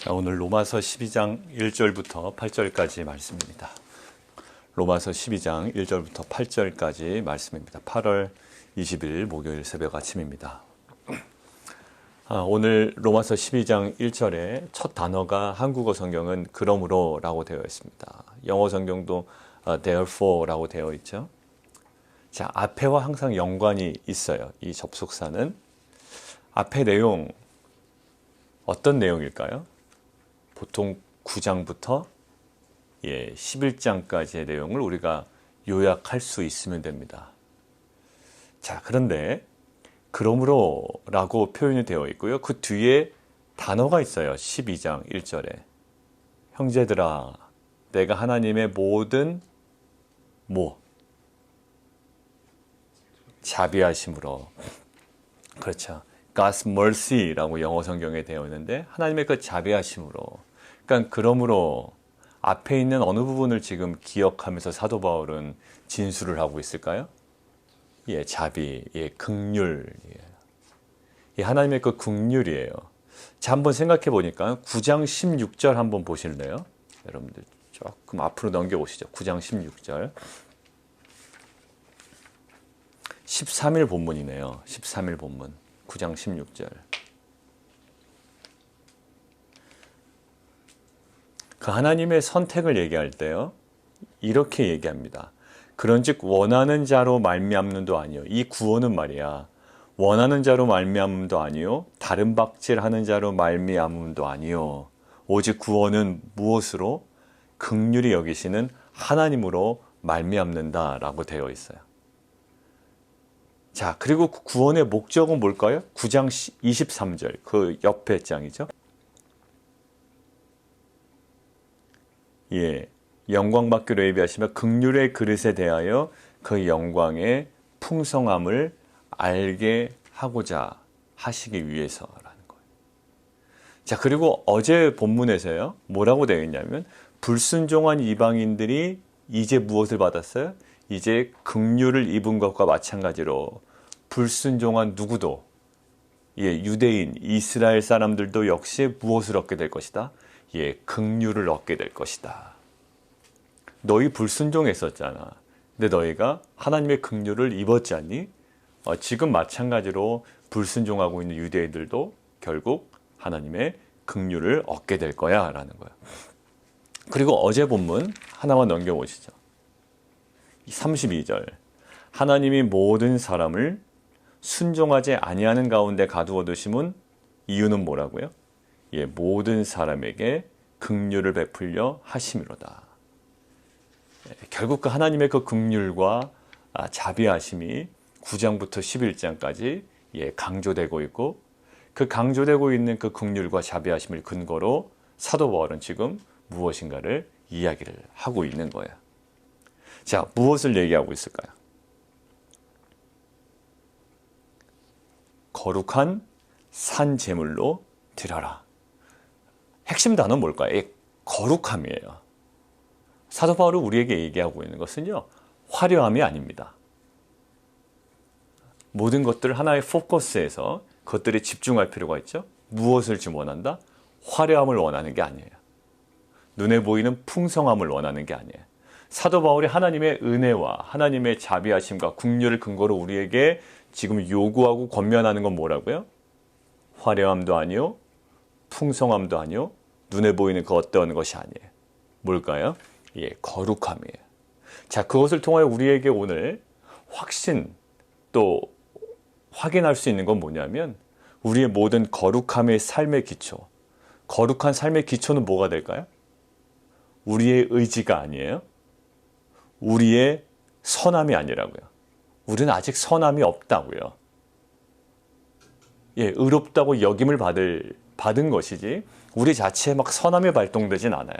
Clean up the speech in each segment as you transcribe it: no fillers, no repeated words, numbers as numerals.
자, 오늘 로마서 12장 1절부터 8절까지 말씀입니다. 로마서 12장 1절부터 8절까지 말씀입니다. 8월 20일 목요일 새벽 아침입니다. 오늘 로마서 12장 1절에 첫 단어가 한국어 성경은 그러므로 라고 되어 있습니다. 영어 성경도 therefore 라고 되어 있죠. 자, 앞에와 항상 연관이 있어요. 이 접속사는. 앞에 내용 어떤 내용일까요? 보통 9장부터 11장까지의 내용을 우리가 요약할 수 있으면 됩니다. 자, 그런데 그러므로 라고 표현이 되어 있고요. 그 뒤에 단어가 있어요. 12장 1절에. 형제들아, 내가 하나님의 모든 자비하심으로. 그렇죠. God's mercy라고 영어 성경에 되어 있는데 하나님의 그 자비하심으로. 그러니까 그러므로 앞에 있는 어느 부분을 지금 기억하면서 사도 바울은 진술을 하고 있을까요? 자비, 긍휼. 하나님의 그 긍휼이에요. 자, 한번 생각해 보니까 9장 16절 한번 보실래요? 여러분들 조금 앞으로 넘겨 보시죠. 9장 16절. 13일 본문이네요. 13일 본문. 9장 16절. 그 하나님의 선택을 얘기할 때요, 이렇게 얘기합니다. 그런즉 원하는 자로 말미암는도 아니요. 이 구원은 말이야. 원하는 자로 말미암음도 아니요. 다른 박질하는 자로 말미암음도 아니요. 오직 구원은 무엇으로? 긍휼히 여기시는 하나님으로 말미암는다라고 되어 있어요. 자, 그리고 구원의 목적은 뭘까요? 9장 23절, 그 옆에 장이죠. 영광 받기로 예비하시며 긍휼의 그릇에 대하여 그 영광의 풍성함을 알게 하고자 하시기 위해서라는 거예요. 자, 그리고 어제 본문에서요, 뭐라고 되어 있냐면 불순종한 이방인들이 이제 무엇을 받았어요? 이제 긍휼을 입은 것과 마찬가지로 불순종한 누구도, 유대인, 이스라엘 사람들도 역시 무엇을 얻게 될 것이다? 긍휼을 얻게 될 것이다. 너희 불순종했었잖아. 근데 너희가 하나님의 긍휼을 입었지 않니? 지금 마찬가지로 불순종하고 있는 유대인들도 결국 하나님의 긍휼을 얻게 될 거야 라는 거야. 그리고 어제 본문 하나만 넘겨보시죠. 32절. 하나님이 모든 사람을 순종하지 아니하는 가운데 가두어 두심은 이유는 뭐라고요? 모든 사람에게 긍휼을 베풀려 하심이로다. 결국 그 하나님의 그 긍휼과 자비하심이 9장부터 11장까지 강조되고 있고, 그 강조되고 있는 그 긍휼과 자비하심을 근거로 사도 바울은 지금 무엇인가를 이야기를 하고 있는 거예요. 자, 무엇을 얘기하고 있을까요? 거룩한 산 제물로 드려라. 핵심 단어는 뭘까요? 거룩함이에요. 사도 바울이 우리에게 얘기하고 있는 것은요, 화려함이 아닙니다. 모든 것들을 하나의 포커스에서 그것들에 집중할 필요가 있죠. 무엇을 지금 원한다? 화려함을 원하는 게 아니에요. 눈에 보이는 풍성함을 원하는 게 아니에요. 사도 바울이 하나님의 은혜와 하나님의 자비하심과 긍휼을 근거로 우리에게 지금 요구하고 권면하는 건 뭐라고요? 화려함도 아니요, 풍성함도 아니요, 눈에 보이는 그 어떤 것이 아니에요. 뭘까요? 거룩함이에요. 자, 그것을 통하여 우리에게 오늘 확신 또 확인할 수 있는 건 뭐냐면, 우리의 모든 거룩함의 삶의 기초, 거룩한 삶의 기초는 뭐가 될까요? 우리의 의지가 아니에요. 우리의 선함이 아니라고요. 우리는 아직 선함이 없다고요. 의롭다고 여김을 받은 것이지 우리 자체에 막 선함이 발동되진 않아요.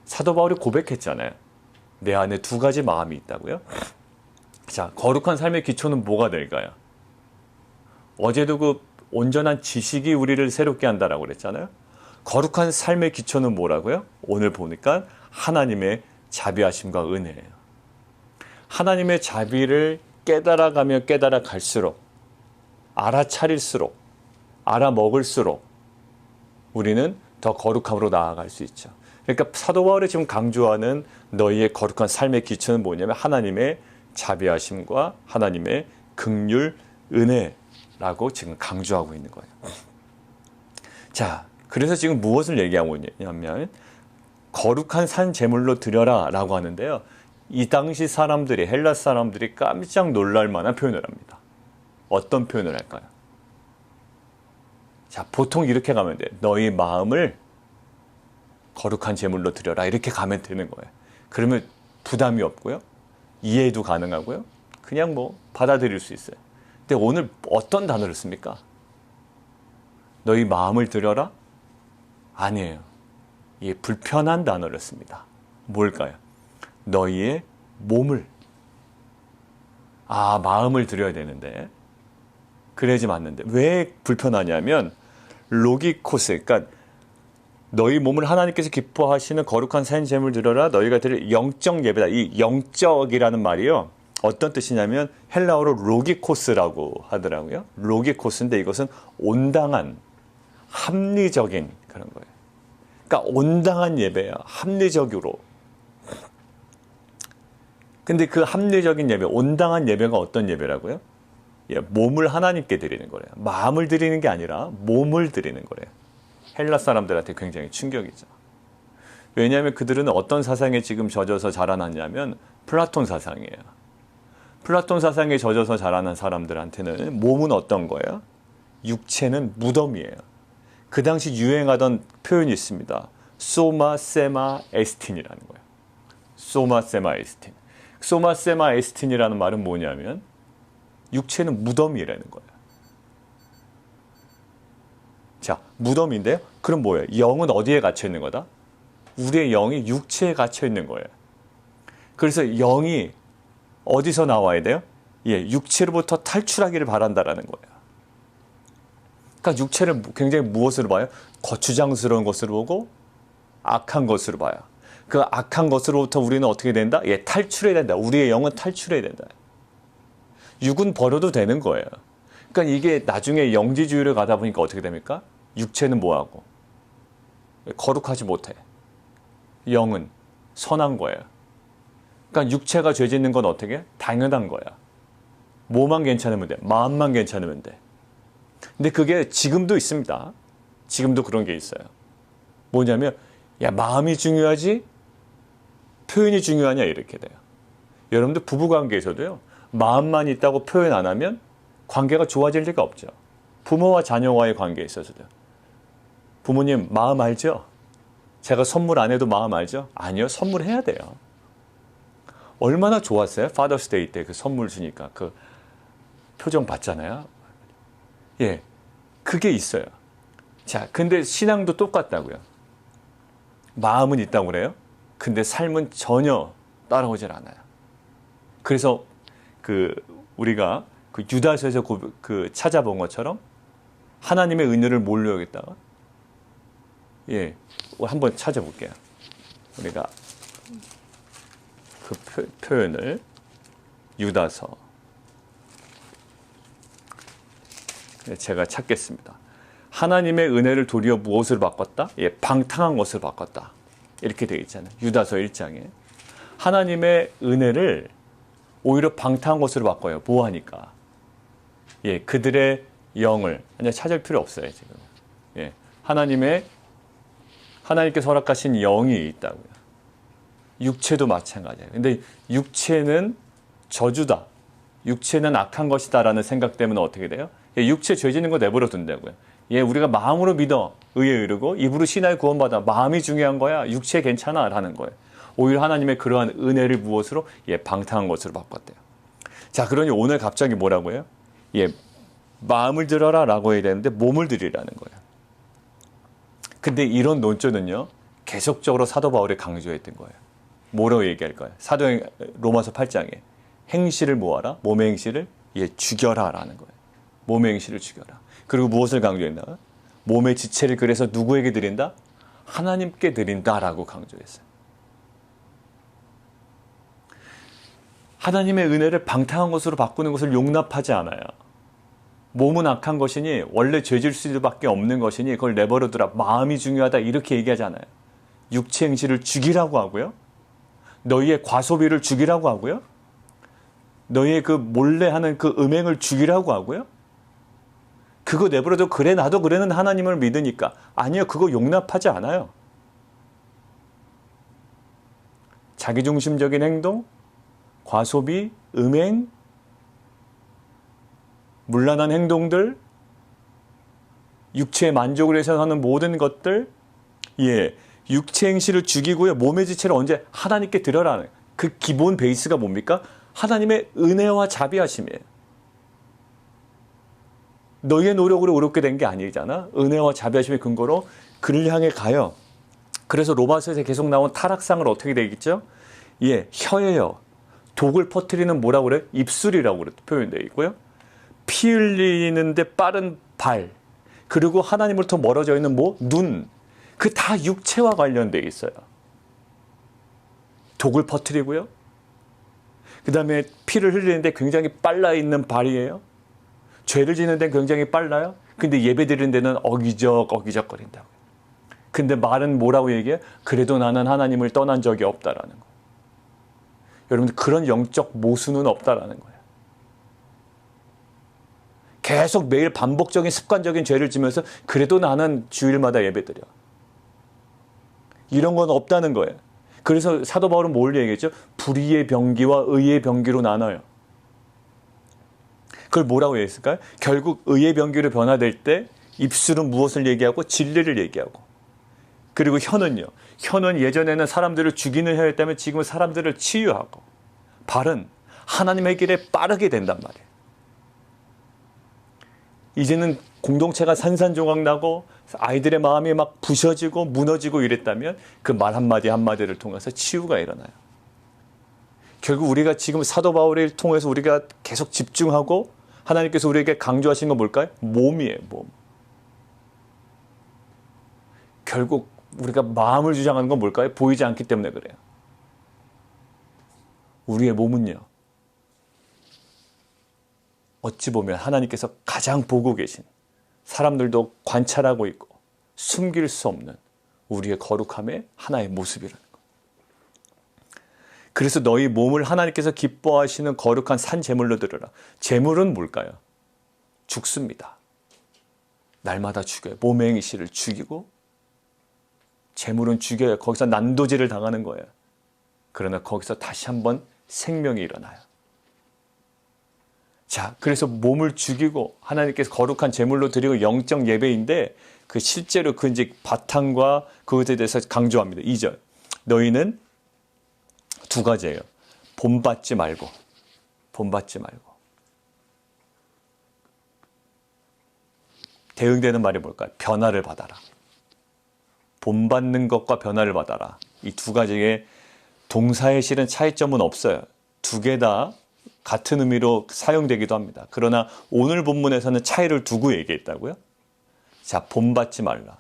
사도 바울이 고백했잖아요. 내 안에 두 가지 마음이 있다고요. 자, 거룩한 삶의 기초는 뭐가 될까요? 어제도 그 온전한 지식이 우리를 새롭게 한다라고 그랬잖아요. 거룩한 삶의 기초는 뭐라고요? 오늘 보니까 하나님의 자비하심과 은혜예요. 하나님의 자비를 깨달아가며 깨달아갈수록, 알아차릴수록, 알아먹을수록 우리는 더 거룩함으로 나아갈 수 있죠. 그러니까 사도 바울이 지금 강조하는 너희의 거룩한 삶의 기초는 뭐냐면 하나님의 자비하심과 하나님의 긍휼, 은혜라고 지금 강조하고 있는 거예요. 자, 그래서 지금 무엇을 얘기하고 있냐면 거룩한 산 제물로 드려라 라고 하는데요. 이 당시 사람들이, 헬라 사람들이 깜짝 놀랄 만한 표현을 합니다. 어떤 표현을 할까요? 자, 보통 이렇게 가면 돼요. 너희 마음을 거룩한 제물로 드려라. 이렇게 가면 되는 거예요. 그러면 부담이 없고요. 이해도 가능하고요. 그냥 뭐 받아들일 수 있어요. 근데 오늘 어떤 단어를 씁니까? 너희 마음을 드려라? 아니에요. 이 불편한 단어를 씁니다. 뭘까요? 너희의 몸을. 아, 마음을 드려야 되는데. 그래야지 맞는데. 왜 불편하냐면 로기코스, 그러니까 너희 몸을 하나님께서 기뻐하시는 거룩한 산 제물 드려라. 너희가 드릴 영적 예배다. 이 영적이라는 말이요. 어떤 뜻이냐면 헬라어로 로기코스라고 하더라고요. 로기코스인데 이것은 온당한, 합리적인 그런 거예요. 그러니까 온당한 예배야. 합리적으로. 근데 그 합리적인 예배, 온당한 예배가 어떤 예배라고요? 예, 몸을 하나님께 드리는 거래요. 마음을 드리는 게 아니라 몸을 드리는 거래요. 헬라 사람들한테 굉장히 충격이죠. 왜냐하면 그들은 어떤 사상에 지금 젖어서 자라났냐면 플라톤 사상이에요. 플라톤 사상에 젖어서 자라난 사람들한테는 몸은 어떤 거예요? 육체는 무덤이에요. 그 당시 유행하던 표현이 있습니다. 소마 세마 에스틴이라는 거예요. 소마 세마 에스틴. 소마 세마 에스틴이라는 말은 뭐냐면 육체는 무덤이라는 거예요. 자, 무덤인데요? 그럼 뭐예요? 영은 어디에 갇혀 있는 거다? 우리의 영이 육체에 갇혀 있는 거예요. 그래서 영이 어디서 나와야 돼요? 예, 육체로부터 탈출하기를 바란다라는 거예요. 그러니까 육체를 굉장히 무엇으로 봐요? 거추장스러운 것으로 보고 악한 것으로 봐요. 그 악한 것으로부터 우리는 어떻게 된다? 예, 탈출해야 된다. 우리의 영은 탈출해야 된다. 육은 버려도 되는 거예요. 그러니까 이게 나중에 영지주의를 가다 보니까 어떻게 됩니까? 육체는 뭐하고? 거룩하지 못해. 영은 선한 거예요. 그러니까 육체가 죄 짓는 건 어떻게 해? 당연한 거야. 뭐만 괜찮으면 돼. 마음만 괜찮으면 돼. 근데 그게 지금도 있습니다. 지금도 그런 게 있어요. 뭐냐면 야, 마음이 중요하지? 표현이 중요하냐? 이렇게 돼요. 여러분들 부부관계에서도요. 마음만 있다고 표현 안 하면 관계가 좋아질 리가 없죠. 부모와 자녀와의 관계에 있어서도. 부모님 마음 알죠? 제가 선물 안 해도 마음 알죠? 아니요. 선물해야 돼요. 얼마나 좋았어요? 파더스데이 때 그 선물 주니까 그 표정 봤잖아요. 예, 그게 있어요. 자, 근데 신앙도 똑같다고요. 마음은 있다고 그래요. 근데 삶은 전혀 따라오질 않아요. 그래서 우리가 그 유다서에서 찾아본 것처럼 하나님의 은혜를 뭘로 여겼다가 예, 한번 찾아볼게요. 우리가 그 표현을 유다서 제가 찾겠습니다. 하나님의 은혜를 도리어 무엇을 바꿨다? 예, 방탕한 것을 바꿨다. 이렇게 되어 있잖아요. 유다서 1장에. 하나님의 은혜를 오히려 방탕한 것으로 바꿔요. 뭐 하니까? 예, 그들의 영을 아니 찾을 필요 없어요, 지금. 예. 하나님께서 허락하신 영이 있다고요. 육체도 마찬가지예요. 근데 육체는 저주다. 육체는 악한 것이다라는 생각 때문에 어떻게 돼요? 예, 육체 죄 짓는 거 내버려 둔다고요. 예, 우리가 마음으로 믿어 의에 이르고 입으로 신하에 구원받아 마음이 중요한 거야. 육체 괜찮아 라는 거예요. 오히려 하나님의 그러한 은혜를 무엇으로? 예, 방탕한 것으로 바꿨대요. 자, 그러니 오늘 갑자기 뭐라고요? 예, 마음을 들어라 라고 해야 되는데 몸을 드리라는 거예요. 근데 이런 논조는요, 계속적으로 사도 바울이 강조했던 거예요. 뭐라고 얘기할까요? 로마서 8장에 행실을 모아라, 몸의 행실을 예, 죽여라 라는 거예요. 몸의 행실을 죽여라. 그리고 무엇을 강조했나? 몸의 지체를 그래서 누구에게 드린다? 하나님께 드린다라고 강조했어요. 하나님의 은혜를 방탕한 것으로 바꾸는 것을 용납하지 않아요. 몸은 악한 것이니 원래 죄질 수밖에 없는 것이니 그걸 내버려두라. 마음이 중요하다 이렇게 얘기하잖아요. 육체 행실을 죽이라고 하고요. 너희의 과소비를 죽이라고 하고요. 너희의 그 몰래 하는 그 음행을 죽이라고 하고요. 그거 내버려도 그래 나도 그래는 하나님을 믿으니까. 아니요, 그거 용납하지 않아요. 자기중심적인 행동, 과소비, 음행, 문란한 행동들, 육체의 만족을 위해서 하는 모든 것들, 육체 행실을 죽이고요. 몸의 지체를 언제 하나님께 드려라는 그 기본 베이스가 뭡니까? 하나님의 은혜와 자비하심이에요. 너희의 노력으로 어렵게 된 게 아니잖아. 은혜와 자비하심의 근거로 그를 향해 가요. 그래서 로마서에서 계속 나온 타락상을 어떻게 되겠죠? 혀예요. 독을 퍼뜨리는 뭐라고 그래요? 입술이라고 표현되어 있고요. 피 흘리는데 빠른 발, 그리고 하나님으로부터 멀어져 있는 눈, 그 다 육체와 관련되어 있어요. 독을 퍼뜨리고요. 그 다음에 피를 흘리는데 굉장히 빨라 있는 발이에요. 죄를 지는 데는 굉장히 빨라요. 근데 예배 드리는 데는 어기적거린다고. 근데 말은 뭐라고 얘기해요? 그래도 나는 하나님을 떠난 적이 없다라는 거예요. 여러분들 그런 영적 모순은 없다라는 거예요. 계속 매일 반복적인 습관적인 죄를 지면서 그래도 나는 주일마다 예배드려. 이런 건 없다는 거예요. 그래서 사도 바울은 뭘 얘기했죠? 불의의 병기와 의의 병기로 나눠요. 그걸 뭐라고 했을까요? 결국 의의 병기로 변화될 때 입술은 무엇을 얘기하고 진리를 얘기하고, 그리고 혀는요. 혀는 예전에는 사람들을 죽이는 혀였다면 지금은 사람들을 치유하고, 발은 하나님의 길에 빠르게 된단 말이에요. 이제는 공동체가 산산조각 나고 아이들의 마음이 막 부셔지고 무너지고 이랬다면 그 말 한마디 한마디를 통해서 치유가 일어나요. 결국 우리가 지금 사도 바울을 통해서 우리가 계속 집중하고 하나님께서 우리에게 강조하신 건 뭘까요? 몸이에요, 몸. 결국 우리가 마음을 주장하는 건 뭘까요? 보이지 않기 때문에 그래요. 우리의 몸은요, 어찌 보면 하나님께서 가장 보고 계신, 사람들도 관찰하고 있고 숨길 수 없는 우리의 거룩함의 하나의 모습이라는 것. 그래서 너희 몸을 하나님께서 기뻐하시는 거룩한 산 제물로 드려라. 제물은 뭘까요? 죽습니다. 날마다 죽여요. 몸의 행실을 죽이고, 제물은 죽여요. 거기서 난도질을 당하는 거예요. 그러나 거기서 다시 한번 생명이 일어나요. 자, 그래서 몸을 죽이고 하나님께서 거룩한 제물로 드리고 영적 예배인데, 그 실제로 그 이제 바탕과 그것에 대해서 강조합니다. 2절. 너희는 두 가지예요. 본받지 말고. 대응되는 말이 뭘까요? 변화를 받아라. 본받는 것과 변화를 받아라. 이 두 가지의 동사의 실은 차이점은 없어요. 두 개 다 같은 의미로 사용되기도 합니다. 그러나 오늘 본문에서는 차이를 두고 얘기했다고요? 자, 본받지 말라.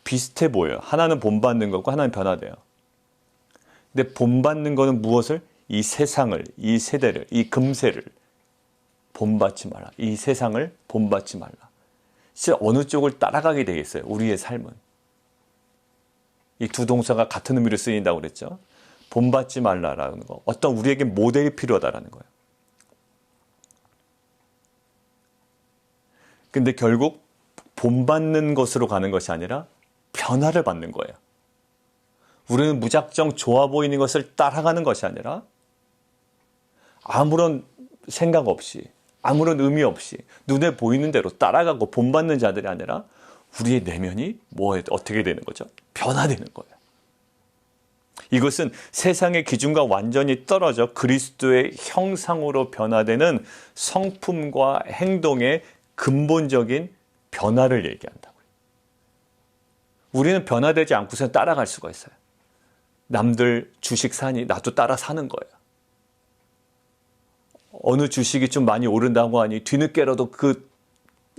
비슷해 보여요. 하나는 본받는 거고 하나는 변화돼요. 근데 본받는 거는 무엇을? 이 세상을, 이 세대를, 이 금세를 본받지 말라. 이 세상을 본받지 말라. 진짜 어느 쪽을 따라가게 되겠어요? 우리의 삶은. 이 두 동사가 같은 의미로 쓰인다고 그랬죠. 본받지 말라라는 거. 어떤 우리에게 모델이 필요하다라는 거예요. 근데 결국 본받는 것으로 가는 것이 아니라 변화를 받는 거예요. 우리는 무작정 좋아 보이는 것을 따라가는 것이 아니라 아무런 생각 없이, 아무런 의미 없이 눈에 보이는 대로 따라가고 본받는 자들이 아니라 우리의 내면이 어떻게 되는 거죠? 변화되는 거예요. 이것은 세상의 기준과 완전히 떨어져 그리스도의 형상으로 변화되는 성품과 행동의 근본적인 변화를 얘기한다고요. 우리는 변화되지 않고서 따라갈 수가 있어요. 남들 주식 사니 나도 따라 사는 거예요. 어느 주식이 좀 많이 오른다고 하니 뒤늦게라도 그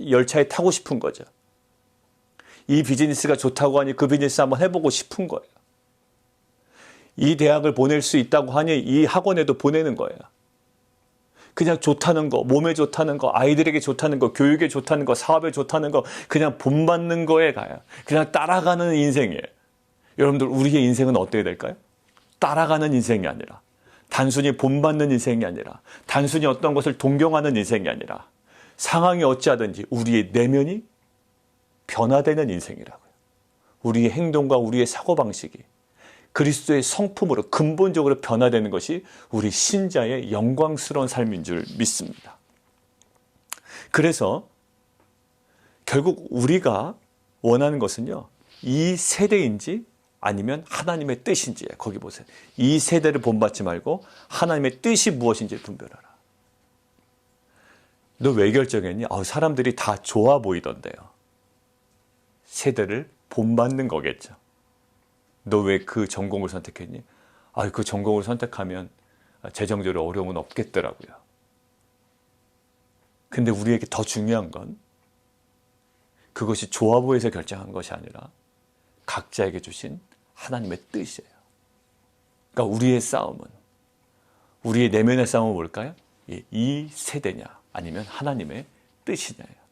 열차에 타고 싶은 거죠. 이 비즈니스가 좋다고 하니 그 비즈니스 한번 해보고 싶은 거예요. 이 대학을 보낼 수 있다고 하니 이 학원에도 보내는 거예요. 그냥 좋다는 거, 몸에 좋다는 거, 아이들에게 좋다는 거, 교육에 좋다는 거, 사업에 좋다는 거, 그냥 본받는 거에 가요. 그냥 따라가는 인생이에요. 여러분들, 우리의 인생은 어떻게 될까요? 따라가는 인생이 아니라, 단순히 본받는 인생이 아니라, 단순히 어떤 것을 동경하는 인생이 아니라, 상황이 어찌하든지 우리의 내면이 변화되는 인생이라고요. 우리의 행동과 우리의 사고방식이 그리스도의 성품으로 근본적으로 변화되는 것이 우리 신자의 영광스러운 삶인 줄 믿습니다. 그래서 결국 우리가 원하는 것은요, 이 세대인지 아니면 하나님의 뜻인지, 거기 보세요. 이 세대를 본받지 말고 하나님의 뜻이 무엇인지 분별하라. 너 왜 결정했니? 사람들이 다 좋아 보이던데요. 세대를 본받는 거겠죠. 너 왜 그 전공을 선택했니? 그 전공을 선택하면 재정적으로 어려움은 없겠더라고요. 근데 우리에게 더 중요한 건 그것이 좋아 보여서 결정한 것이 아니라 각자에게 주신 하나님의 뜻이에요. 그러니까 우리의 싸움은, 우리의 내면의 싸움은 뭘까요? 이 세대냐 아니면 하나님의 뜻이냐예요.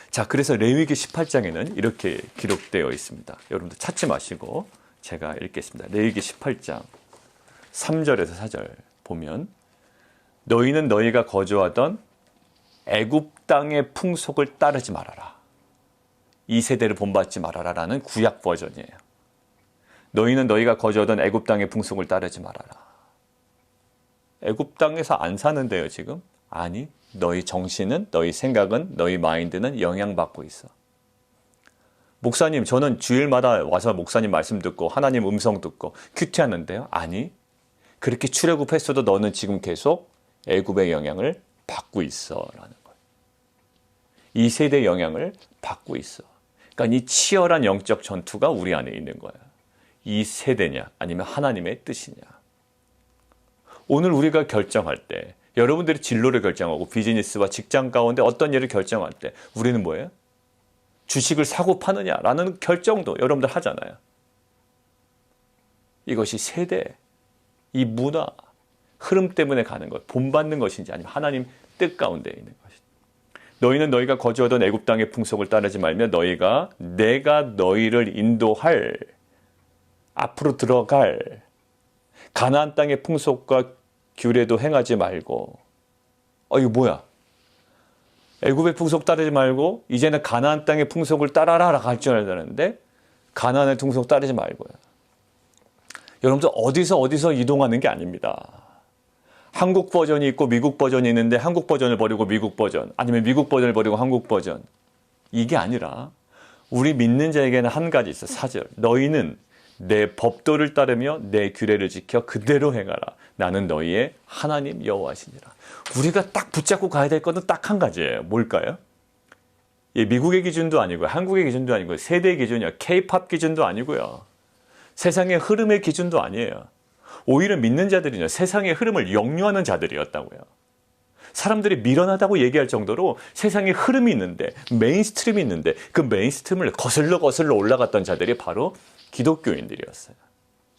자, 그래서 레위기 18장에는 이렇게 기록되어 있습니다. 여러분들 찾지 마시고 제가 읽겠습니다. 레위기 18장 3절에서 4절 보면, 너희는 너희가 거주하던 애굽 땅의 풍속을 따르지 말아라. 이 세대를 본받지 말아라 라는 구약 버전이에요. 너희는 너희가 거주하던 애굽 땅의 풍속을 따르지 말아라. 애굽 땅에서 안 사는데요, 지금? 아니, 너희 정신은, 너희 생각은, 너희 마인드는 영향받고 있어. 목사님, 저는 주일마다 와서 목사님 말씀 듣고 하나님 음성 듣고 큐티하는데요. 아니, 그렇게 출애굽했어도 너는 지금 계속 애굽의 영향을 받고 있어 라는 거예요. 이 세대의 영향을 받고 있어. 그러니까 이 치열한 영적 전투가 우리 안에 있는 거예요. 이 세대냐 아니면 하나님의 뜻이냐. 오늘 우리가 결정할 때, 여러분들이 진로를 결정하고 비즈니스와 직장 가운데 어떤 일을 결정할 때 우리는 뭐예요? 주식을 사고 파느냐라는 결정도 여러분들 하잖아요. 이것이 세대, 이 문화, 흐름 때문에 가는 것, 본받는 것인지 아니면 하나님 뜻 가운데 있는 것인지. 너희는 너희가 거주하던 애굽 땅의 풍속을 따르지 말며 내가 너희를 인도할, 앞으로 들어갈 가나안 땅의 풍속과 규례도 행하지 말고. 이거 뭐야? 애굽의 풍속 따르지 말고 이제는 가나안 땅의 풍속을 따라라 갈 줄 알았는데 가나안의 풍속 따르지 말고요. 여러분들 어디서 이동하는 게 아닙니다. 한국 버전이 있고 미국 버전이 있는데 한국 버전을 버리고 미국 버전, 아니면 미국 버전을 버리고 한국 버전, 이게 아니라 우리 믿는 자에게는 한 가지 있어. 4절. 너희는 내 법도를 따르며 내 규례를 지켜 그대로 행하라. 나는 너희의 하나님 여호와시니라. 우리가 딱 붙잡고 가야 될 것은 딱 한 가지예요. 뭘까요? 미국의 기준도 아니고요. 한국의 기준도 아니고요. 세대의 기준이요. K-팝 기준도 아니고요. 세상의 흐름의 기준도 아니에요. 오히려 믿는 자들은요, 세상의 흐름을 역류하는 자들이었다고요. 사람들이 미련하다고 얘기할 정도로 세상의 흐름이 있는데, 메인스트림이 있는데 그 메인스트림을 거슬러 올라갔던 자들이 바로 기독교인들이었어요.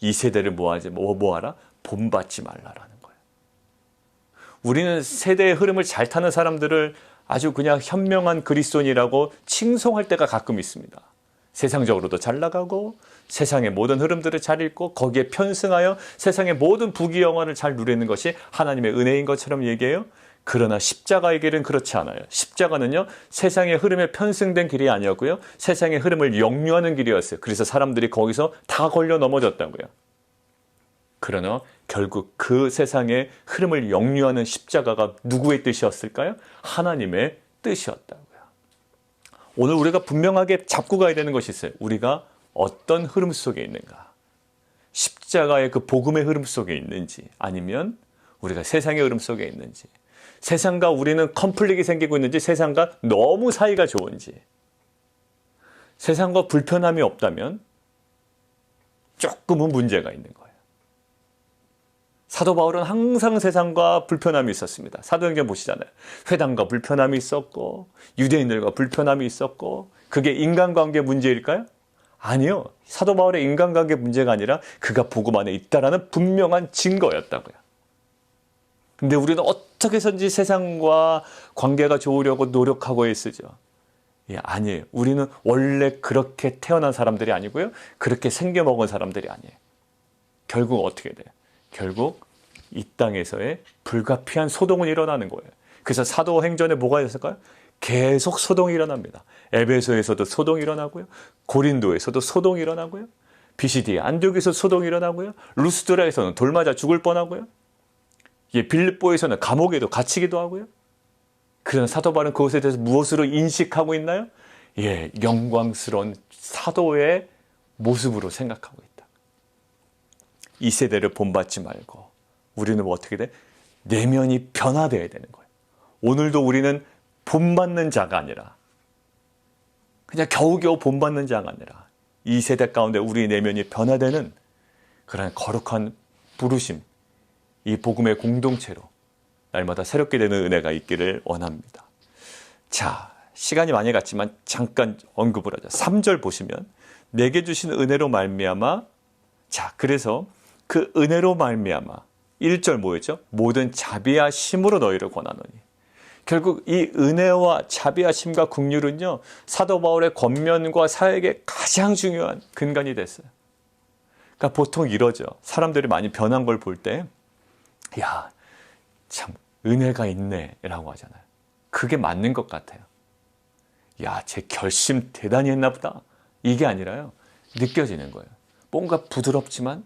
이 세대를 뭐하라? 본받지 말라라는 거예요. 우리는 세대의 흐름을 잘 타는 사람들을 아주 그냥 현명한 그리스도인이라고 칭송할 때가 가끔 있습니다. 세상적으로도 잘 나가고 세상의 모든 흐름들을 잘 읽고 거기에 편승하여 세상의 모든 부귀영화를 잘 누리는 것이 하나님의 은혜인 것처럼 얘기해요. 그러나 십자가의 길은 그렇지 않아요. 십자가는요, 세상의 흐름에 편승된 길이 아니었고요, 세상의 흐름을 역류하는 길이었어요. 그래서 사람들이 거기서 다 걸려 넘어졌다고요. 그러나 결국 그 세상의 흐름을 역류하는 십자가가 누구의 뜻이었을까요? 하나님의 뜻이었다고요. 오늘 우리가 분명하게 잡고 가야 되는 것이 있어요. 우리가 어떤 흐름 속에 있는가? 십자가의 그 복음의 흐름 속에 있는지, 아니면 우리가 세상의 흐름 속에 있는지, 세상과 우리는 컨플릭이 생기고 있는지, 세상과 너무 사이가 좋은지. 세상과 불편함이 없다면 조금은 문제가 있는 거예요. 사도 바울은 항상 세상과 불편함이 있었습니다. 사도행전 보시잖아요. 회당과 불편함이 있었고 유대인들과 불편함이 있었고, 그게 인간관계 문제일까요? 아니요. 사도 바울의 인간관계 문제가 아니라 그가 복음 안에 있다라는 분명한 증거였다고요. 근데 우리는 어떻게 해서든지 세상과 관계가 좋으려고 노력하고 애쓰죠. 예, 아니에요. 우리는 원래 그렇게 태어난 사람들이 아니고요. 그렇게 생겨먹은 사람들이 아니에요. 결국 어떻게 돼요? 결국 이 땅에서의 불가피한 소동은 일어나는 거예요. 그래서 사도행전에 뭐가 있었을까요? 계속 소동이 일어납니다. 에베소에서도 소동이 일어나고요. 고린도에서도 소동이 일어나고요. 비시디에 안디옥에서 소동이 일어나고요. 루스드라에서는 돌 맞아 죽을 뻔하고요. 예, 빌립보에서는 감옥에도 갇히기도 하고요. 그런 사도 바울은 그것에 대해서 무엇으로 인식하고 있나요? 예, 영광스러운 사도의 모습으로 생각하고 있다. 이 세대를 본받지 말고 우리는 뭐 어떻게 돼? 내면이 변화되어야 되는 거예요. 오늘도 우리는 본받는 자가 아니라 그냥 겨우겨우 본받는 자가 아니라 이 세대 가운데 우리 내면이 변화되는 그런 거룩한 부르심, 이 복음의 공동체로 날마다 새롭게 되는 은혜가 있기를 원합니다. 자, 시간이 많이 갔지만 잠깐 언급을 하죠. 3절 보시면 내게 주신 은혜로 말미암아, 자, 그래서 그 은혜로 말미암아 1절 뭐였죠? 모든 자비하심으로 너희를 권하노니. 결국 이 은혜와 자비하심과 긍휼은요, 사도 바울의 권면과 사역의 가장 중요한 근간이 됐어요. 그러니까 보통 이러죠. 사람들이 많이 변한 걸 볼 때, 야, 참 은혜가 있네 라고 하잖아요. 그게 맞는 것 같아요. 야, 쟤 결심 대단히 했나 보다. 이게 아니라요, 느껴지는 거예요. 뭔가 부드럽지만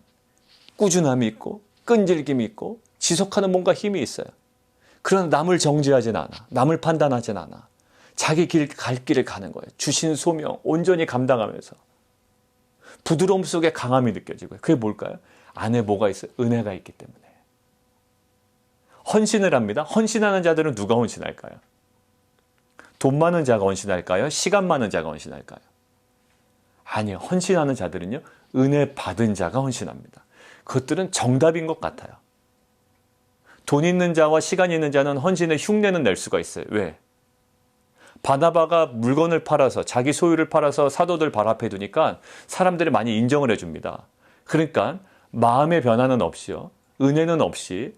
꾸준함이 있고 끈질김이 있고 지속하는 뭔가 힘이 있어요. 그러나 남을 정죄하진 않아. 남을 판단하진 않아. 자기 갈 길을 가는 거예요. 주신 소명 온전히 감당하면서 부드러움 속에 강함이 느껴지고요. 그게 뭘까요? 안에 뭐가 있어요? 은혜가 있기 때문에. 헌신을 합니다. 헌신하는 자들은 누가 헌신할까요? 돈 많은 자가 헌신할까요? 시간 많은 자가 헌신할까요? 아니요. 헌신하는 자들은요, 은혜 받은 자가 헌신합니다. 그것들은 정답인 것 같아요. 돈 있는 자와 시간 있는 자는 헌신의 흉내는 낼 수가 있어요. 왜? 바나바가 물건을 팔아서, 자기 소유를 팔아서 사도들 발 앞에 두니까 사람들이 많이 인정을 해줍니다. 그러니까 마음의 변화는 없이요, 은혜는 없이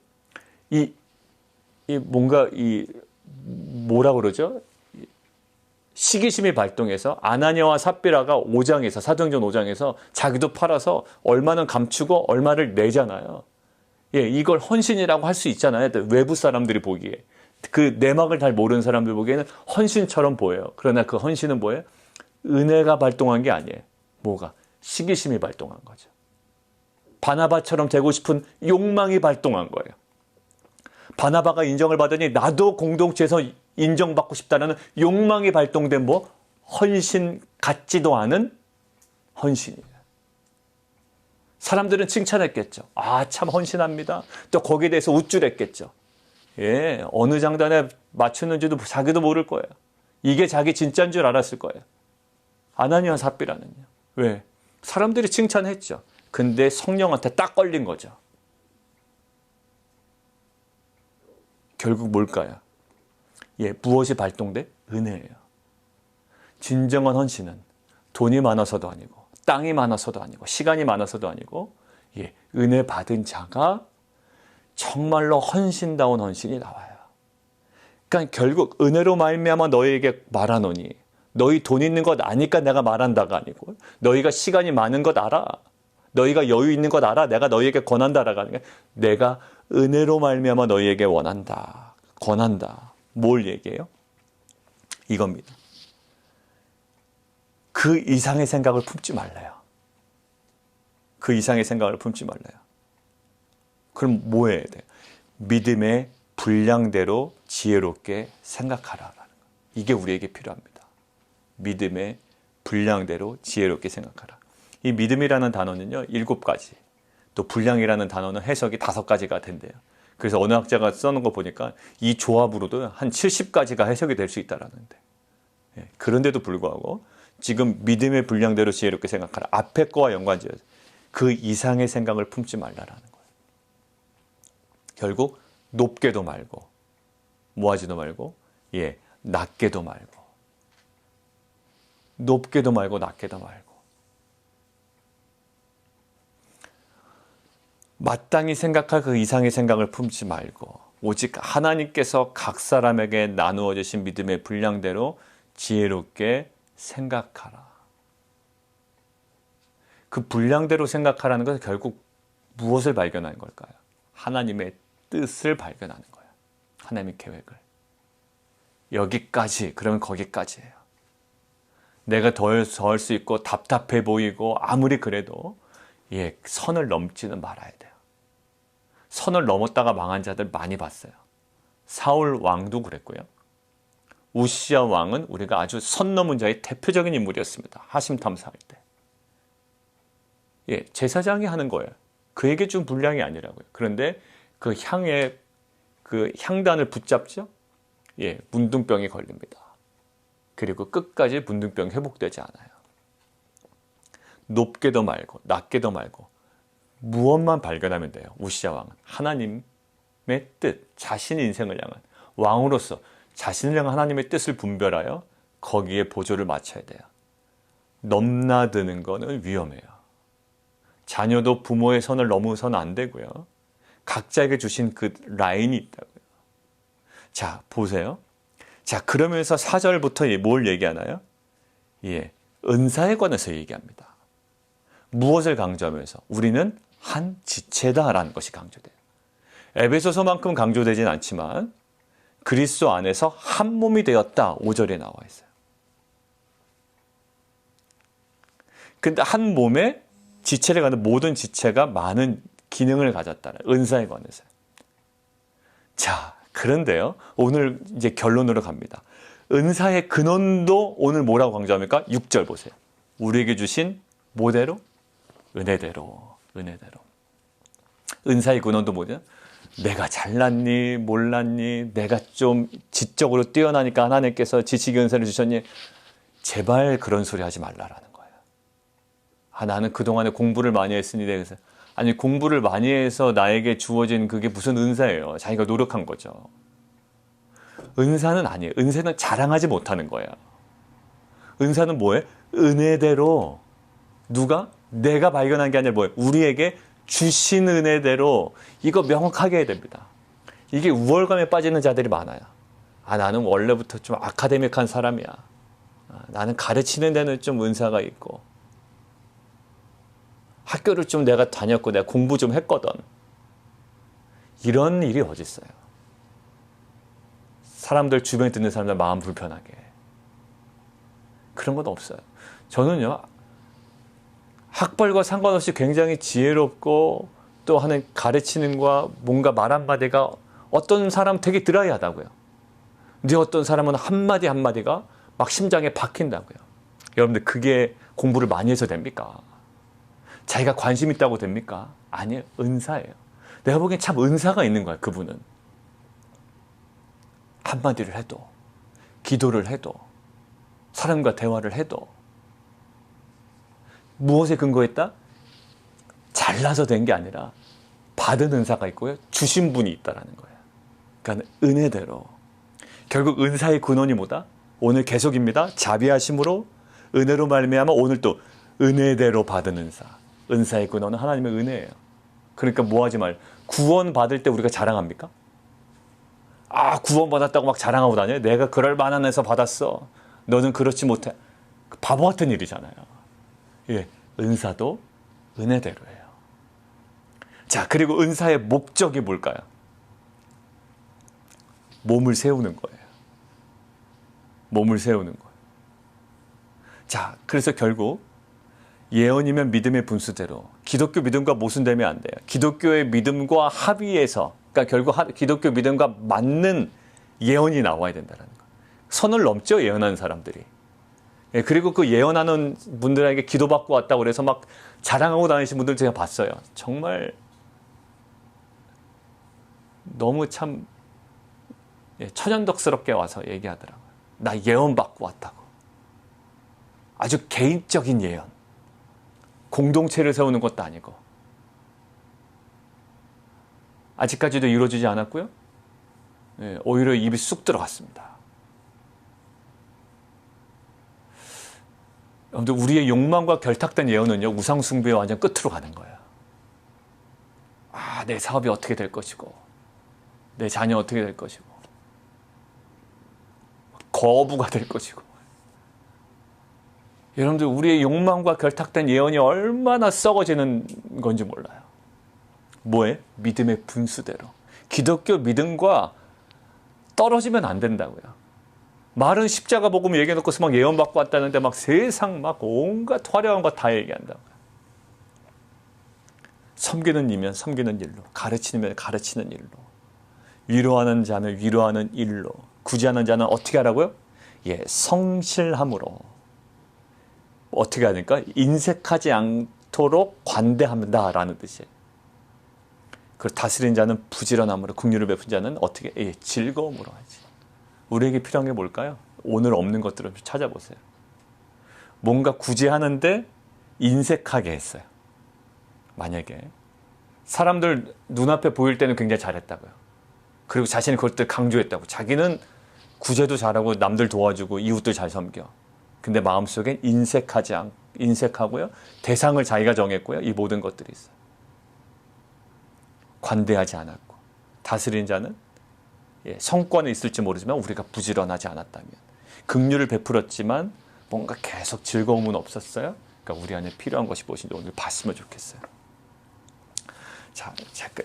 뭐라 그러죠? 시기심이 발동해서 아나니아와 삽비라가 5장에서, 사도행전 5장에서 자기도 팔아서 얼마는 감추고 얼마를 내잖아요. 예, 이걸 헌신이라고 할 수 있잖아요. 외부 사람들이 보기에. 그 내막을 잘 모르는 사람들 보기에는 헌신처럼 보여요. 그러나 그 헌신은 뭐예요? 은혜가 발동한 게 아니에요. 뭐가? 시기심이 발동한 거죠. 바나바처럼 되고 싶은 욕망이 발동한 거예요. 바나바가 인정을 받으니 나도 공동체에서 인정받고 싶다는 욕망이 발동된 뭐? 헌신 같지도 않은 헌신이에요. 사람들은 칭찬했겠죠. 아, 참 헌신합니다. 또 거기에 대해서 우쭐했겠죠. 예, 어느 장단에 맞췄는지도 자기도 모를 거예요. 이게 자기 진짜인 줄 알았을 거예요. 아나니아 삽비라는요. 왜? 사람들이 칭찬했죠. 근데 성령한테 딱 걸린 거죠. 결국 뭘까요? 예, 무엇이 발동돼? 은혜예요. 진정한 헌신은 돈이 많아서도 아니고 땅이 많아서도 아니고 시간이 많아서도 아니고, 예, 은혜 받은 자가 정말로 헌신다운 헌신이 나와요. 그러니까 결국 은혜로 말미암아 너희에게 말하노니, 너희 돈 있는 것 아니까 내가 말한다가 아니고, 너희가 시간이 많은 것 알아, 너희가 여유 있는 것 알아, 내가 너희에게 권한다라가 아니라, 내가 은혜로 말미암아 너희에게 원한다, 권한다. 뭘 얘기해요? 이겁니다. 그 이상의 생각을 품지 말래요. 그 이상의 생각을 품지 말래요. 그럼 뭐 해야 돼요? 믿음의 분량대로 지혜롭게 생각하라라는 거. 이게 우리에게 필요합니다. 믿음의 분량대로 지혜롭게 생각하라. 이 믿음이라는 단어는요, 7가지. 또 분량이라는 단어는 해석이 5가지가 된대요. 그래서 어느 학자가 써놓은 거 보니까 이 조합으로도 한 70가지가 해석이 될 수 있다라는데. 예, 그런데도 불구하고 지금 믿음의 분량대로 지혜롭게 생각하라. 앞에 거와 연관지어서 그 이상의 생각을 품지 말라라는 거예요. 결국 높게도 말고, 뭐하지도 말고, 예, 낮게도 말고, 높게도 말고, 낮게도 말고, 마땅히 생각할 그 이상의 생각을 품지 말고, 오직 하나님께서 각 사람에게 나누어 주신 믿음의 분량대로 지혜롭게 생각하라. 그 분량대로 생각하라는 것은 결국 무엇을 발견하는 걸까요? 하나님의 뜻을 발견하는 거예요. 하나님의 계획을. 여기까지, 그러면 거기까지예요. 내가 더 할 수 있고 답답해 보이고 아무리 그래도 선을 넘지는 말아야 돼요. 선을 넘었다가 망한 자들 많이 봤어요. 사울 왕도 그랬고요. 우시야 왕은 우리가 아주 선 넘은 자의 대표적인 인물이었습니다. 하심탐사할 때. 제사장이 하는 거예요. 그에게 준 분량이 아니라고요. 그런데 그 향단을 붙잡죠? 문둥병이 걸립니다. 그리고 끝까지 문둥병이 회복되지 않아요. 높게도 말고 낮게도 말고 무엇만 발견하면 돼요. 우시야 왕은 하나님의 뜻, 자신의 인생을 향한 왕으로서 자신을 향한 하나님의 뜻을 분별하여 거기에 보조를 맞춰야 돼요. 넘나드는 거는 위험해요. 자녀도 부모의 선을 넘어서는 안 되고요. 각자에게 주신 그 라인이 있다고요. 자, 보세요. 자, 그러면서 4절부터 뭘 얘기하나요? 은사에 관해서 얘기합니다. 무엇을 강조하면서? 우리는 한 지체다라는 것이 강조돼요. 에베소서만큼 강조되진 않지만 그리스도 안에서 한 몸이 되었다. 5절에 나와 있어요. 근데 한 몸에 지체를 갖는 모든 지체가 많은 기능을 가졌다는 은사에 관해서. 자, 그런데요. 오늘 이제 결론으로 갑니다. 은사의 근원도 오늘 뭐라고 강조합니까? 6절 보세요. 우리에게 주신 뭐대로? 은혜대로. 은사의 근원도 뭐냐? 내가 잘났니? 몰랐니? 내가 좀 지적으로 뛰어나니까 하나님께서 지식의 은사를 주셨니? 제발 그런 소리 하지 말라라는 거예요. 나는 그동안에 공부를 많이 했으니 그래서 아니 공부를 많이 해서 나에게 주어진 그게 무슨 은사예요. 자기가 노력한 거죠. 은사는 아니에요. 은사는 자랑하지 못하는 거예요. 은사는 뭐예요? 은혜대로. 누가? 내가 발견한 게 아니라 뭐예요? 우리에게 주신 은혜대로. 이거 명확하게 해야 됩니다. 이게 우월감에 빠지는 자들이 많아요. 나는 원래부터 좀 아카데믹한 사람이야. 나는 가르치는 데는 좀 은사가 있고 학교를 좀 내가 다녔고 내가 공부 좀 했거든. 이런 일이 어디 있어요? 사람들 주변에 듣는 사람들 마음 불편하게. 그런 건 없어요. 저는요. 학벌과 상관없이 굉장히 지혜롭고 또 하는 가르치는 거 뭔가 말 한마디가 어떤 사람 되게 드라이하다고요. 근데 어떤 사람은 한마디 한마디가 막 심장에 박힌다고요. 여러분들 그게 공부를 많이 해서 됩니까? 자기가 관심 있다고 됩니까? 아니에요. 은사예요. 내가 보기엔 참 은사가 있는 거야. 그분은. 한마디를 해도 기도를 해도 사람과 대화를 해도 무엇에 근거했다? 잘나서 된 게 아니라 받은 은사가 있고요. 주신 분이 있다라는 거예요. 그러니까 은혜대로. 결국 은사의 근원이 뭐다? 오늘 계속입니다. 자비하심으로 은혜로 말미암아 오늘 또 은혜대로 받은 은사. 은사의 근원은 하나님의 은혜예요. 그러니까 뭐 하지 말. 구원 받을 때 우리가 자랑합니까? 구원 받았다고 막 자랑하고 다녀요. 내가 그럴 만한 해서 받았어. 너는 그렇지 못해. 바보 같은 일이잖아요. 은사도 은혜대로예요. 자, 그리고 은사의 목적이 뭘까요? 몸을 세우는 거예요. 몸을 세우는 거예요. 자, 그래서 결국 예언이면 믿음의 분수대로 기독교 믿음과 모순되면 안 돼요. 기독교의 믿음과 합의해서 그러니까 결국 기독교 믿음과 맞는 예언이 나와야 된다는 거예요. 선을 넘죠. 예언하는 사람들이. 그리고 그 예언하는 분들에게 기도받고 왔다고 그래서 막 자랑하고 다니시는 분들 제가 봤어요. 정말 너무 참 천연덕스럽게 와서 얘기하더라고요. 나 예언받고 왔다고. 아주 개인적인 예언. 공동체를 세우는 것도 아니고. 아직까지도 이루어지지 않았고요. 오히려 입이 쑥 들어갔습니다. 여러분들 우리의 욕망과 결탁된 예언은요. 우상숭배의 완전 끝으로 가는 거예요. 내 사업이 어떻게 될 것이고 내 자녀 어떻게 될 것이고, 거부가 될 것이고. 여러분들, 우리의 욕망과 결탁된 예언이 얼마나 썩어지는 건지 몰라요. 뭐에? 믿음의 분수대로. 기독교 믿음과 떨어지면 안 된다고요. 말은 십자가 복음 얘기해놓고서 막 예언받고 왔다는데 막 세상 막 온갖 화려한 거 다 얘기한다고요. 섬기는 이면 섬기는 일로, 가르치면 가르치는 일로, 위로하는 자는 위로하는 일로, 구제하는 자는 어떻게 하라고요? 예, 성실함으로. 어떻게 하니까? 인색하지 않도록 관대합니다라는 뜻이에요. 그 다스린 자는 부지런함으로, 긍휼을 베푼 자는 어떻게? 예, 즐거움으로 하지. 우리에게 필요한 게 뭘까요? 오늘 없는 것들을 좀 찾아보세요. 뭔가 구제하는데 인색하게 했어요. 만약에 사람들 눈앞에 보일 때는 굉장히 잘했다고요. 그리고 자신이 그것들 강조했다고. 자기는 구제도 잘하고 남들 도와주고 이웃들 잘 섬겨. 근데 마음속엔 인색하고요. 대상을 자기가 정했고요. 이 모든 것들이 있어요. 관대하지 않았고. 다스린 자는 성과는 있을지 모르지만 우리가 부지런하지 않았다면. 긍휼을 베풀었지만 뭔가 계속 즐거움은 없었어요. 그러니까 우리 안에 필요한 것이 무엇인지 오늘 봤으면 좋겠어요. 자,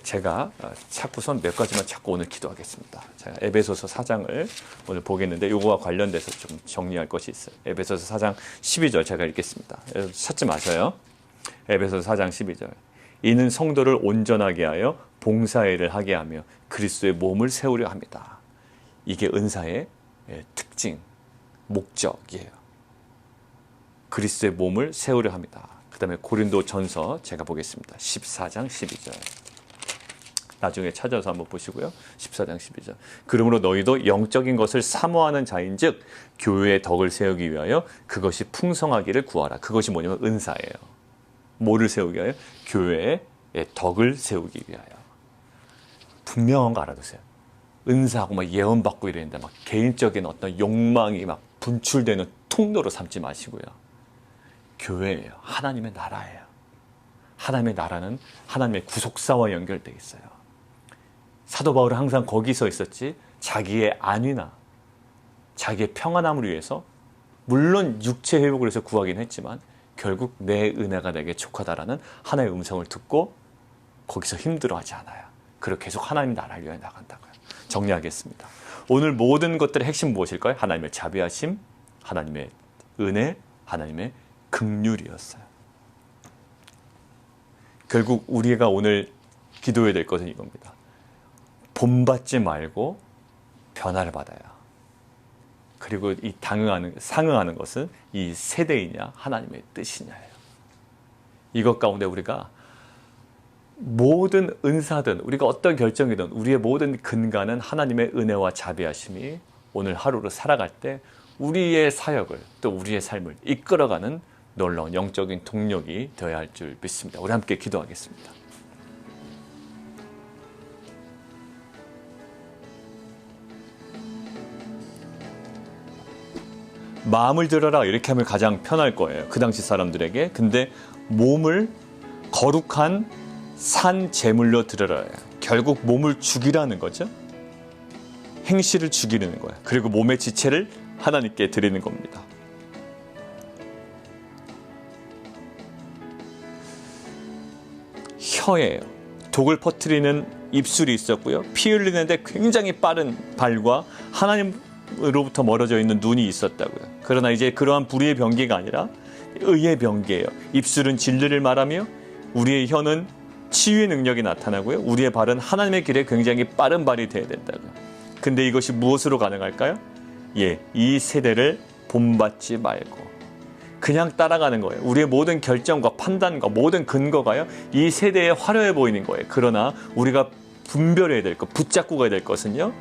제가 자꾸선 몇 가지만 찾고 오늘 기도하겠습니다. 제가 에베소서 4장을 오늘 보겠는데 이거와 관련돼서 좀 정리할 것이 있어요. 에베소서 4장 12절 제가 읽겠습니다. 찾지 마세요. 에베소서 4장 12절. 이는 성도를 온전하게 하여 봉사일을 하게 하며 그리스도의 몸을 세우려 합니다. 이게 은사의 특징, 목적이에요. 그리스도의 몸을 세우려 합니다. 그 다음에 고린도 전서 제가 보겠습니다. 14장 12절. 나중에 찾아서 한번 보시고요. 14장 12절. 그러므로 너희도 영적인 것을 사모하는 자인 즉 교회의 덕을 세우기 위하여 그것이 풍성하기를 구하라. 그것이 뭐냐면 은사예요. 뭐를 세우기 위하여? 교회의 덕을 세우기 위하여. 분명한 거 알아두세요. 은사하고 막 예언받고 이랬는데 막 개인적인 어떤 욕망이 막 분출되는 통로로 삼지 마시고요. 교회예요. 하나님의 나라예요. 하나님의 나라는 하나님의 구속사와 연결되어 있어요. 사도 바울은 항상 거기 서 있었지 자기의 안위나 자기의 평안함을 위해서 물론 육체 회복을 해서 구하긴 했지만 결국 내 은혜가 내게 족하다라는 하나님의 음성을 듣고 거기서 힘들어하지 않아요. 그리고 계속 하나님 나라를 위해 나간다고요. 정리하겠습니다. 오늘 모든 것들의 핵심 무엇일까요? 하나님의 자비하심, 하나님의 은혜, 하나님의 긍휼이었어요. 결국 우리가 오늘 기도해야 될 것은 이겁니다. 본받지 말고 변화를 받아야. 그리고 이 상응하는 것은 이 세대이냐 하나님의 뜻이냐예요. 이것 가운데 우리가 모든 은사든 우리가 어떤 결정이든 우리의 모든 근간은 하나님의 은혜와 자비하심이 오늘 하루를 살아갈 때 우리의 사역을 또 우리의 삶을 이끌어가는 놀라운 영적인 동력이 되어야 할 줄 믿습니다. 우리 함께 기도하겠습니다. 마음을 들어라 이렇게 하면 가장 편할 거예요. 그 당시 사람들에게. 근데 몸을 거룩한 산 제물로 드려라. 결국 몸을 죽이라는 거죠. 행실을 죽이는 거예요. 그리고 몸의 지체를 하나님께 드리는 겁니다. 혀예요. 독을 퍼뜨리는 입술이 있었고요. 피 흘리는데 굉장히 빠른 발과 하나님으로부터 멀어져 있는 눈이 있었다고요. 그러나 이제 그러한 불의의 병기가 아니라 의의 병기예요. 입술은 진리를 말하며 우리의 혀는 치유의 능력이 나타나고요. 우리의 발은 하나님의 길에 굉장히 빠른 발이 되어야 된다고요. 근데 이것이 무엇으로 가능할까요? 이 세대를 본받지 말고 그냥 따라가는 거예요. 우리의 모든 결정과 판단과 모든 근거가요. 이 세대에 화려해 보이는 거예요. 그러나 우리가 분별해야 될 것, 붙잡고 가야 될 것은요.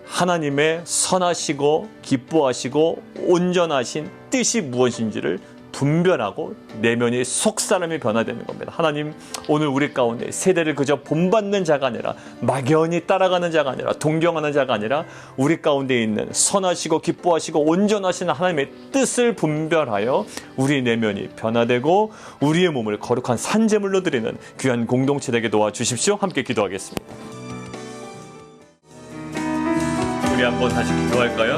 하나님의 선하시고 기뻐하시고 온전하신 뜻이 무엇인지를 분별하고 내면이 속사람이 변화되는 겁니다. 하나님 오늘 우리 가운데 세대를 그저 본받는 자가 아니라 막연히 따라가는 자가 아니라 동경하는 자가 아니라 우리 가운데 있는 선하시고 기뻐하시고 온전하신 하나님의 뜻을 분별하여 우리 내면이 변화되고 우리의 몸을 거룩한 산제물로 드리는 귀한 공동체 되게 도와주십시오. 함께 기도하겠습니다. 우리 한번 다시 기도할까요?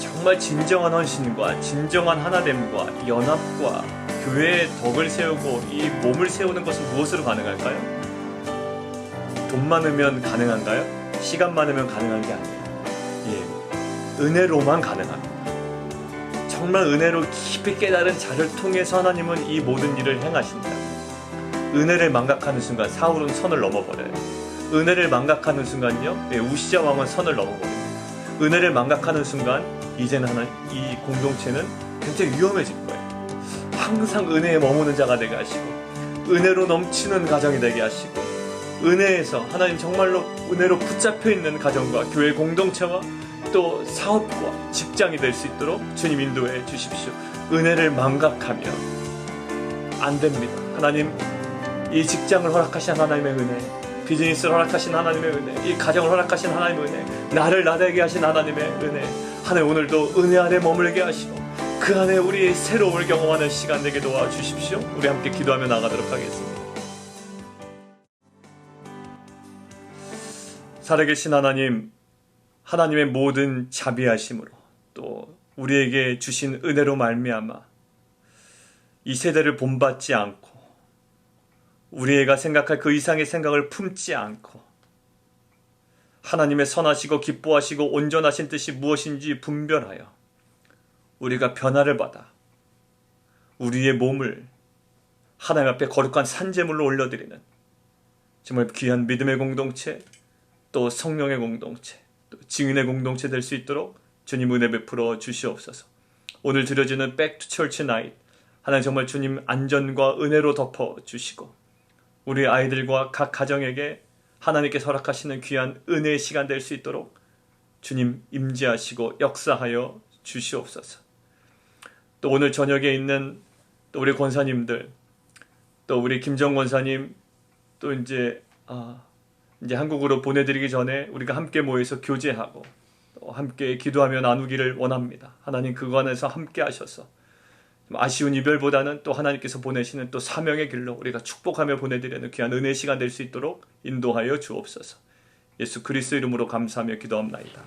정말 진정한 헌신과 진정한 하나됨과 연합과 교회의 덕을 세우고 이 몸을 세우는 것은 무엇으로 가능할까요? 돈 많으면 가능한가요? 시간 많으면 가능한 게 아니에요. 예, 은혜로만 가능합니다. 정말 은혜로 깊이 깨달은 자를 통해서 하나님은 이 모든 일을 행하신다. 은혜를 망각하는 순간 사울은 선을 넘어버려요. 은혜를 망각하는 순간요, 우시자 왕은 선을 넘어버립니다. 은혜를 망각하는 순간 이제는 이 공동체는 굉장히 위험해질 거예요. 항상 은혜에 머무는 자가 되게 하시고 은혜로 넘치는 가정이 되게 하시고 은혜에서 하나님 정말로 은혜로 붙잡혀 있는 가정과 교회 공동체와 또 사업과 직장이 될 수 있도록 주님 인도해 주십시오. 은혜를 망각하면 안 됩니다. 하나님, 이 직장을 허락하신 하나님의 은혜, 비즈니스를 허락하신 하나님의 은혜, 이 가정을 허락하신 하나님의 은혜, 나를 나되게 하신 하나님의 은혜, 하나님 오늘도 은혜 안에 머물게 하시고 그 안에 우리 새로움을 경험하는 시간 되게 도와주십시오. 우리 함께 기도하며 나가도록 하겠습니다. 살아계신 하나님, 하나님의 모든 자비하심으로 또 우리에게 주신 은혜로 말미암아 이 세대를 본받지 않고 우리가 생각할 그 이상의 생각을 품지 않고 하나님의 선하시고 기뻐하시고 온전하신 뜻이 무엇인지 분별하여 우리가 변화를 받아 우리의 몸을 하나님 앞에 거룩한 산제물로 올려드리는 정말 귀한 믿음의 공동체, 또 성령의 공동체, 또 증인의 공동체 될 수 있도록 주님 은혜 베풀어 주시옵소서. 오늘 드려지는 Back to Church Night, 하나님 정말 주님 안전과 은혜로 덮어 주시고 우리 아이들과 각 가정에게 하나님께서 허락하시는 귀한 은혜의 시간 될 수 있도록 주님 임재하시고 역사하여 주시옵소서. 또 오늘 저녁에 있는 또 우리 권사님들, 또 우리 김정 권사님, 또 이제 한국으로 보내드리기 전에 우리가 함께 모여서 교제하고 또 함께 기도하며 나누기를 원합니다. 하나님 그거 안에서 함께 하셔서 아쉬운 이별보다는 또 하나님께서 보내시는 또 사명의 길로 우리가 축복하며 보내드리는 귀한 은혜의 시간 될 수 있도록 인도하여 주옵소서. 예수 그리스도 이름으로 감사하며 기도합나이다.